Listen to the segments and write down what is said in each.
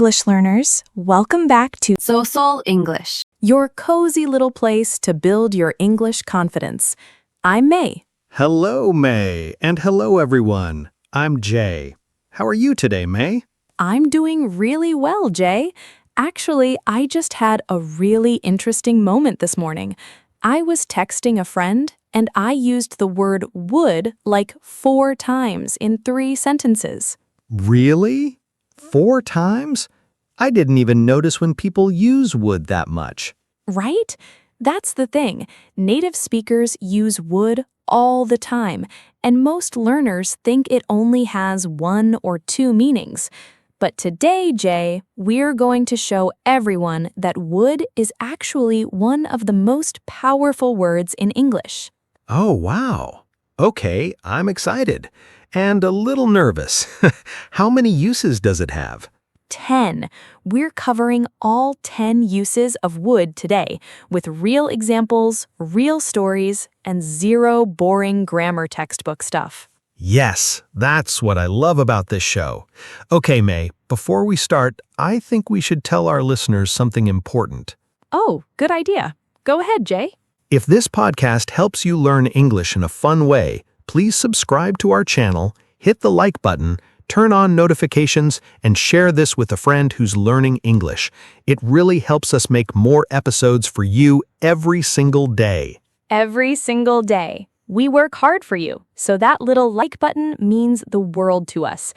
English learners. Welcome back to Social English. your cozy little place to build your English confidence. I'm May. Hello, May, and hello, everyone. I'm Jay. How are you today, May? I'm doing really well, Jay. Actually, I just had a really interesting moment this morning. I was texting a friend, and I used the word would like 4 times in 3 sentences. Really? 4 times? I didn't even notice when people use would that much. Right? That's the thing. Native speakers use would all the time, and most learners think it only has 1 or 2 meanings. But today, Jay, we're going to show everyone that would is actually one of the most powerful words in English. Oh, wow. Okay, I'm excited. And a little nervous. How many uses does it have? 10. We're covering all 10 uses of would today, with real examples, real stories, and 0 boring grammar textbook stuff. Yes, that's what I love about this show. Okay, May, before we start, I think we should tell our listeners something important. Oh, good idea. Go ahead, Jay. If this podcast helps you learn English in a fun way, please subscribe to our channel, hit the like button, turn on notifications, and share this with a friend who's learning English. It really helps us make more episodes for you every single day. Every single day. We work hard for you, so that little like button means the world to us.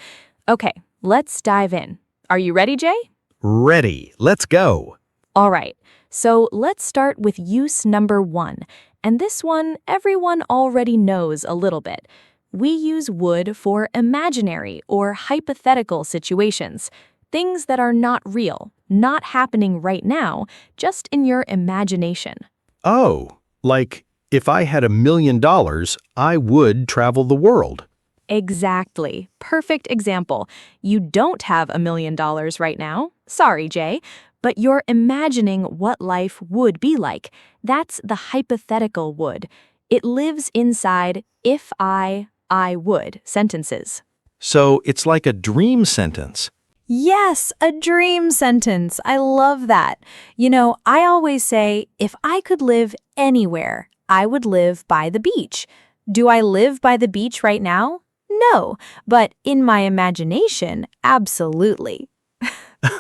Okay, let's dive in. Are you ready, Jay? Ready, let's go. All right, so let's start with use number 1. And this one, everyone already knows a little bit. We use would for imaginary or hypothetical situations, things that are not real, not happening right now, just in your imagination. Oh, like, if I had $1 million, I would travel the world. Exactly. Perfect example. You don't have $1 million right now. Sorry, Jay. But you're imagining what life would be like. That's the hypothetical would. It lives inside if I would sentences. So it's like a dream sentence. Yes, a dream sentence. I love that. You know, I always say, if I could live anywhere, I would live by the beach. Do I live by the beach right now? No, but in my imagination, absolutely.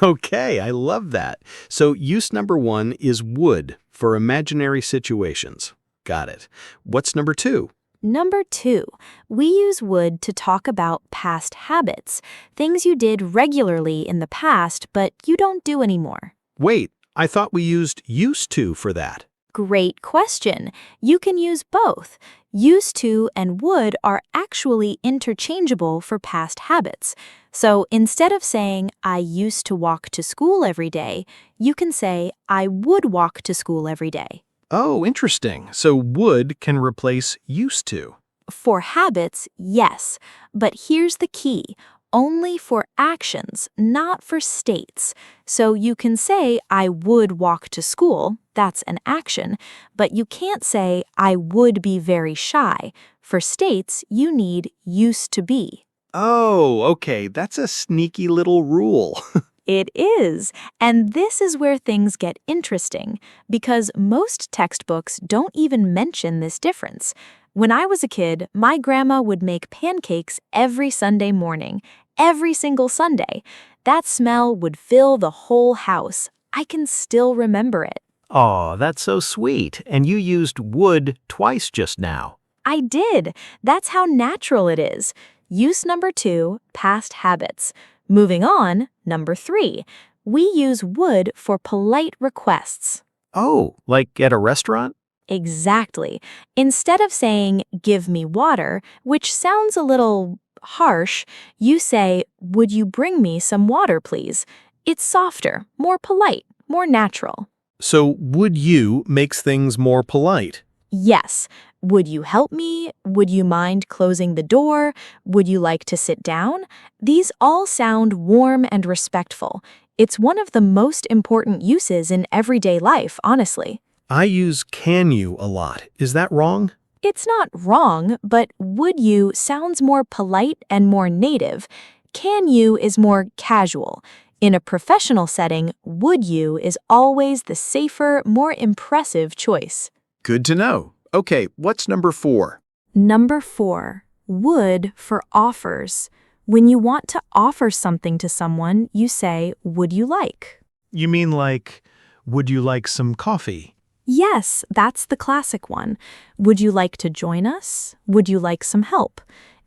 Okay, I love that. So use number 1 is would for imaginary situations. Got it. What's number 2? Number 2, we use would to talk about past habits, things you did regularly in the past but you don't do anymore. Wait, I thought we used used to for that. Great question. You can use both. Used to and would are actually interchangeable for past habits. So instead of saying, I used to walk to school every day, you can say, I would walk to school every day. Oh, interesting. So would can replace used to. For habits, yes. But here's the key. Only for actions, not for states. So you can say, I would walk to school. That's an action. But you can't say, I would be very shy. For states, you need used to be. Oh, okay. That's a sneaky little rule. It is. And this is where things get interesting, because most textbooks don't even mention this difference. When I was a kid, my grandma would make pancakes every Sunday morning, every single Sunday. That smell would fill the whole house. I can still remember it. Oh, that's so sweet. And you used would twice just now. I did. That's how natural it is. Use number 2, past habits. Moving on, number 3, we use would for polite requests. Oh, like at a restaurant? Exactly. Instead of saying, give me water, which sounds a little harsh, you say, would you bring me some water, please? It's softer, more polite, more natural. So would you makes things more polite. Yes. Would you help me? Would you mind closing the door? Would you like to sit down? These all sound warm and respectful. It's one of the most important uses in everyday life, honestly. I use can you a lot. Is that wrong? It's not wrong, but would you sounds more polite and more native. Can you is more casual. In a professional setting, would you is always the safer, more impressive choice. Good to know. Okay, what's number 4? Number 4, would for offers. When you want to offer something to someone, you say, would you like? You mean like, would you like some coffee? Yes, that's the classic one. Would you like to join us? Would you like some help?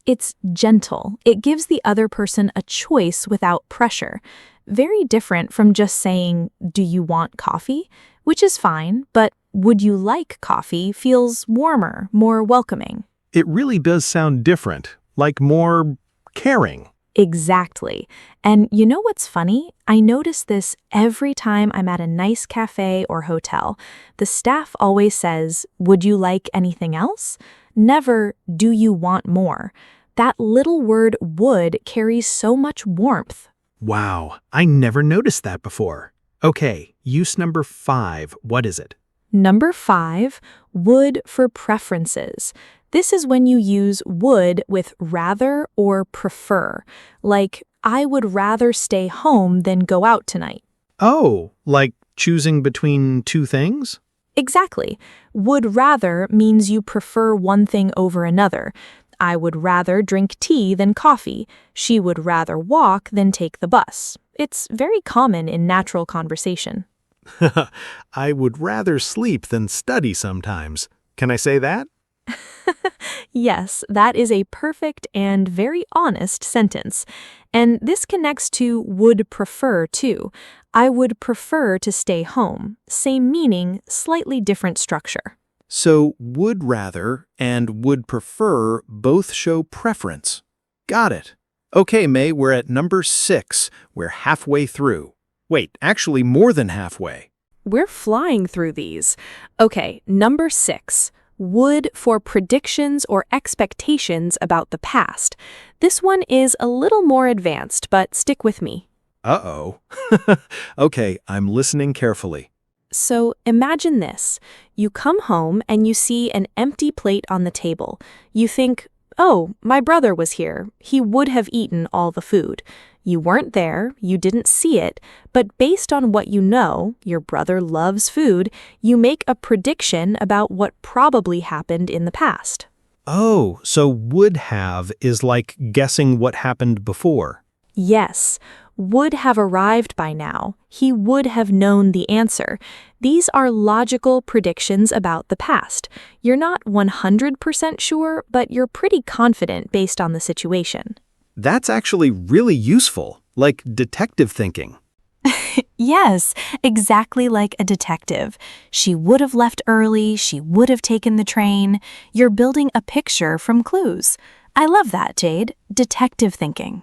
It's gentle. It gives the other person a choice without pressure. Very different from just saying, do you want coffee? Which is fine, but would you like coffee feels warmer, more welcoming. It really does sound different, like more caring. Exactly. And you know what's funny? I notice this every time I'm at a nice cafe or hotel. The staff always says, would you like anything else? Never, do you want more? That little word would carries so much warmth. Wow, I never noticed that before. Okay, use number 5. What is it? Number 5, would for preferences. This is when you use would with rather or prefer, like, I would rather stay home than go out tonight. Oh, like choosing between two things? Exactly. Would rather means you prefer one thing over another. I would rather drink tea than coffee. She would rather walk than take the bus. It's very common in natural conversation. I would rather sleep than study sometimes. Can I say that? Yes, that is a perfect and very honest sentence. And this connects to would prefer too. I would prefer to stay home. Same meaning, slightly different structure. So would rather and would prefer both show preference. Got it. Okay, May, we're at number 6. We're halfway through. Wait, actually more than halfway. We're flying through these. Okay, number 6. Would for predictions or expectations about the past. This one is a little more advanced, but stick with me. Uh-oh. Okay, I'm listening carefully. So imagine this. You come home and you see an empty plate on the table. You think, oh, my brother was here. He would have eaten all the food. You weren't there, you didn't see it, but based on what you know, your brother loves food, you make a prediction about what probably happened in the past. Oh, so would have is like guessing what happened before. Yes, would have arrived by now. He would have known the answer. These are logical predictions about the past. You're not 100% sure, but you're pretty confident based on the situation. That's actually really useful, like detective thinking. Yes, exactly like a detective. She would have left early, she would have taken the train. You're building a picture from clues. I love that, Jade. Detective thinking.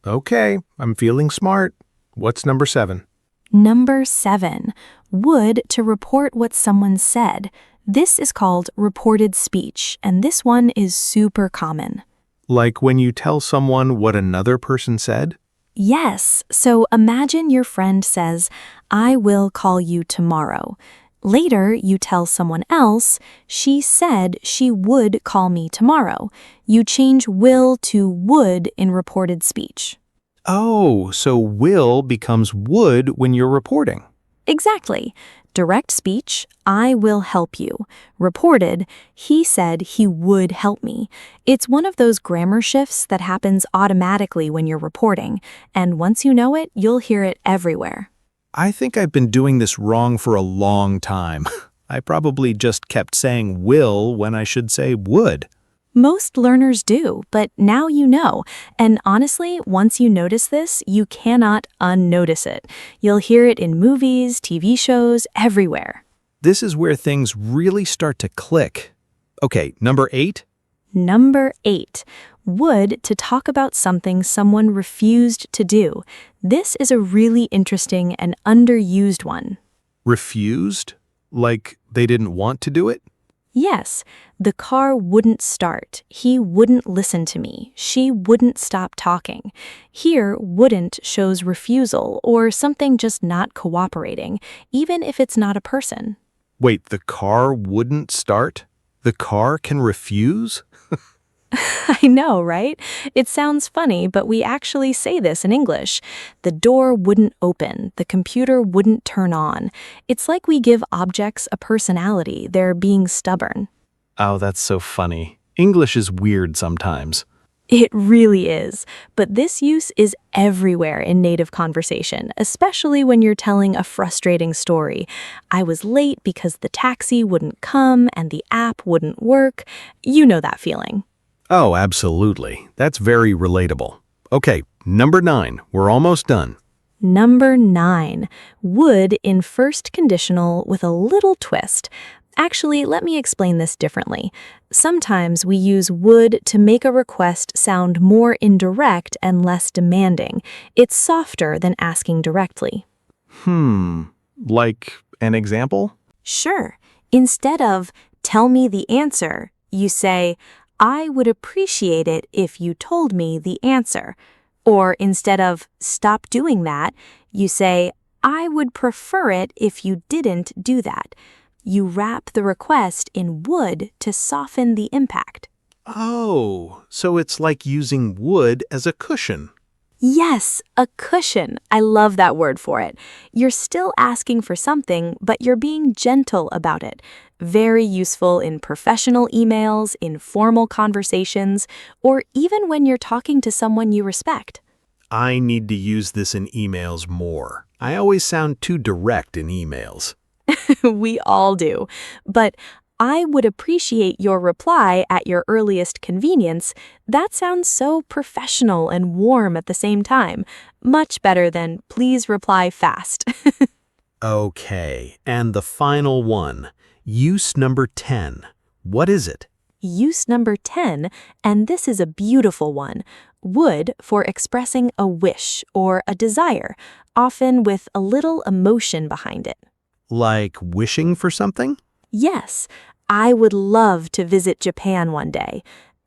Okay, I'm feeling smart. What's number 7? Number 7. Would to report what someone said. This is called reported speech, and this one is super common. Like when you tell someone what another person said? Yes, so imagine your friend says, I will call you tomorrow. Later, you tell someone else, she said she would call me tomorrow. You change will to would in reported speech. Oh, so will becomes would when you're reporting. Exactly. Direct speech, I will help you. Reported, he said he would help me. It's one of those grammar shifts that happens automatically when you're reporting, and once you know it, you'll hear it everywhere. I think I've been doing this wrong for a long time. I probably just kept saying will when I should say would. Most learners do, but now you know. And honestly, once you notice this, you cannot unnotice it. You'll hear it in movies, TV shows, everywhere. This is where things really start to click. Okay, number 8? Number 8. Would to talk about something someone refused to do. This is a really interesting and underused one. Refused? Like they didn't want to do it? Yes, the car wouldn't start. He wouldn't listen to me. She wouldn't stop talking. Here, wouldn't shows refusal or something just not cooperating, even if it's not a person. Wait, the car wouldn't start? The car can refuse? I know, right? It sounds funny, but we actually say this in English. The door wouldn't open, the computer wouldn't turn on. It's like we give objects a personality, they're being stubborn. Oh, that's so funny. English is weird sometimes. It really is, but this use is everywhere in native conversation, especially when you're telling a frustrating story. I was late because the taxi wouldn't come and the app wouldn't work. You know that feeling. Oh, absolutely. That's very relatable. Okay, number 9. We're almost done. Number 9, would in first conditional with a little twist. Actually, let me explain this differently. Sometimes we use would to make a request sound more indirect and less demanding. It's softer than asking directly. Like an example? Sure. Instead of tell me the answer, you say, I would appreciate it if you told me the answer. Or instead of stop doing that, you say, I would prefer it if you didn't do that. You wrap the request in would to soften the impact. Oh, so it's like using wood as a cushion. Yes, a cushion. I love that word for it. You're still asking for something, but you're being gentle about it. Very useful in professional emails, in formal conversations, or even when you're talking to someone you respect. I need to use this in emails more. I always sound too direct in emails. We all do. But I would appreciate your reply at your earliest convenience. That sounds so professional and warm at the same time. Much better than please reply fast. Okay, and the final one. Use number 10. What is it? Use number 10, and this is a beautiful one. Would for expressing a wish or a desire, often with a little emotion behind it. Like wishing for something? Yes, I would love to visit Japan one day.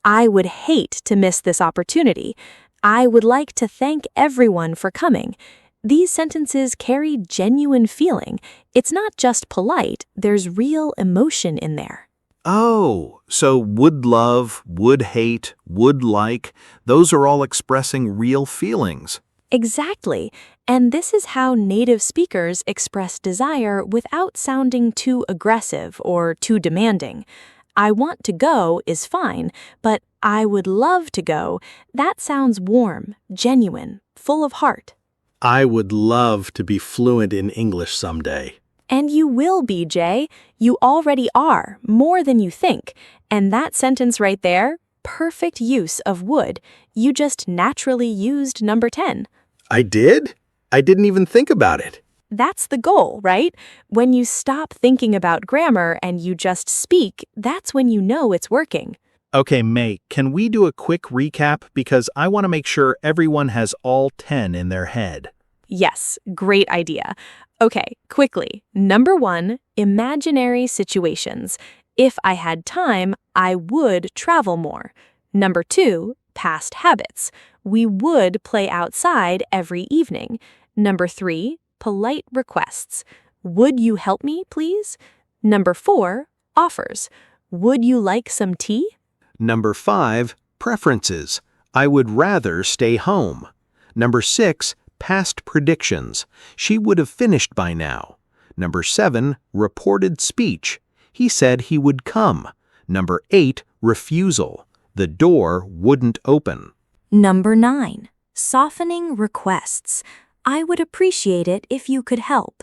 I would hate to miss this opportunity. I would like to thank everyone for coming. These sentences carry genuine feeling. It's not just polite, there's real emotion in there. Oh, so would love, would hate, would like, those are all expressing real feelings. Exactly. And this is how native speakers express desire without sounding too aggressive or too demanding. I want to go is fine, but I would love to go, that sounds warm, genuine, full of heart. I would love to be fluent in English someday. And you will be, Jay. You already are, more than you think. And that sentence right there, perfect use of would. You just naturally used number 10. I did? I didn't even think about it. That's the goal, right? When you stop thinking about grammar and you just speak, that's when you know it's working. Okay, May, can we do a quick recap because I want to make sure everyone has all 10 in their head. Yes, great idea. Okay, quickly. Number 1, imaginary situations. If I had time, I would travel more. Number 2, past habits. We would play outside every evening. Number 3, polite requests. Would you help me, please? Number 4, offers. Would you like some tea? Number 5, preferences. I would rather stay home. Number 6, past predictions. She would have finished by now. Number 7, reported speech. He said he would come. Number 8, refusal. The door wouldn't open. Number 9, softening requests. I would appreciate it if you could help.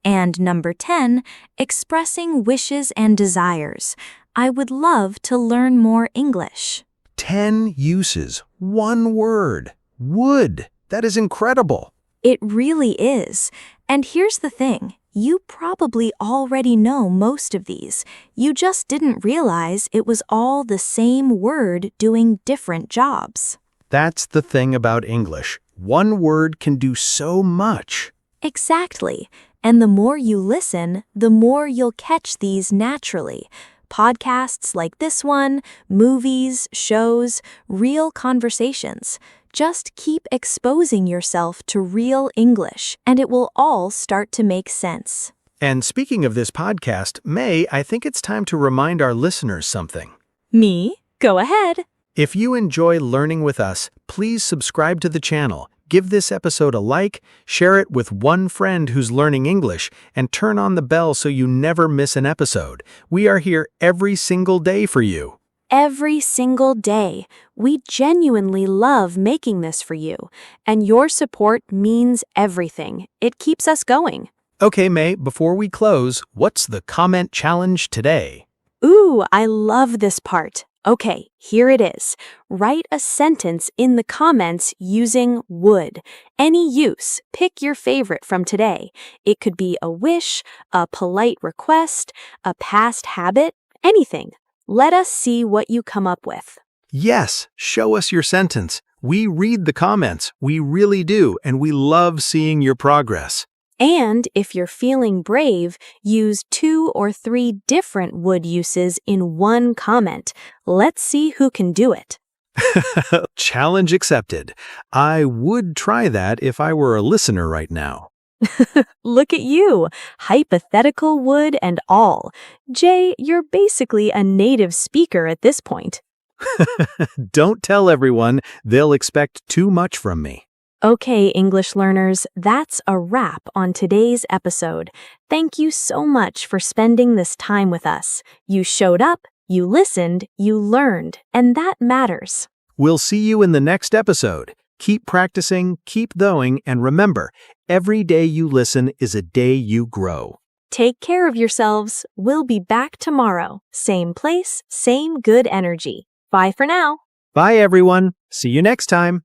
And number 10, expressing wishes and desires. I would love to learn more English. 10 uses, 1 word. Would. That is incredible. It really is. And here's the thing. You probably already know most of these. You just didn't realize it was all the same word doing different jobs. That's the thing about English. 1 word can do so much. Exactly. And the more you listen, the more you'll catch these naturally. Podcasts like this one, movies, shows, real conversations. Just keep exposing yourself to real English, and it will all start to make sense. And speaking of this podcast, May, I think it's time to remind our listeners something. Me? Go ahead. If you enjoy learning with us, please subscribe to the channel, give this episode a like, share it with one friend who's learning English, and turn on the bell so you never miss an episode. We are here every single day for you. Every single day. We genuinely love making this for you, and your support means everything. It keeps us going. Okay, May, before we close, what's the comment challenge today? Ooh, I love this part. Okay, here it is. Write a sentence in the comments using would. Any use. Pick your favorite from today. It could be a wish, a polite request, a past habit, anything. Let us see what you come up with. Yes, show us your sentence. We read the comments, we really do, and we love seeing your progress. And if you're feeling brave, use 2 or 3 different would uses in one comment. Let's see who can do it. Challenge accepted. I would try that if I were a listener right now. Look at you, hypothetical would and all. Jay, you're basically a native speaker at this point. Don't tell everyone, they'll expect too much from me. Okay, English learners, that's a wrap on today's episode. Thank you so much for spending this time with us. You showed up, you listened, you learned, and that matters. We'll see you in the next episode. Keep practicing, keep going, and remember, every day you listen is a day you grow. Take care of yourselves. We'll be back tomorrow. Same place, same good energy. Bye for now. Bye, everyone. See you next time.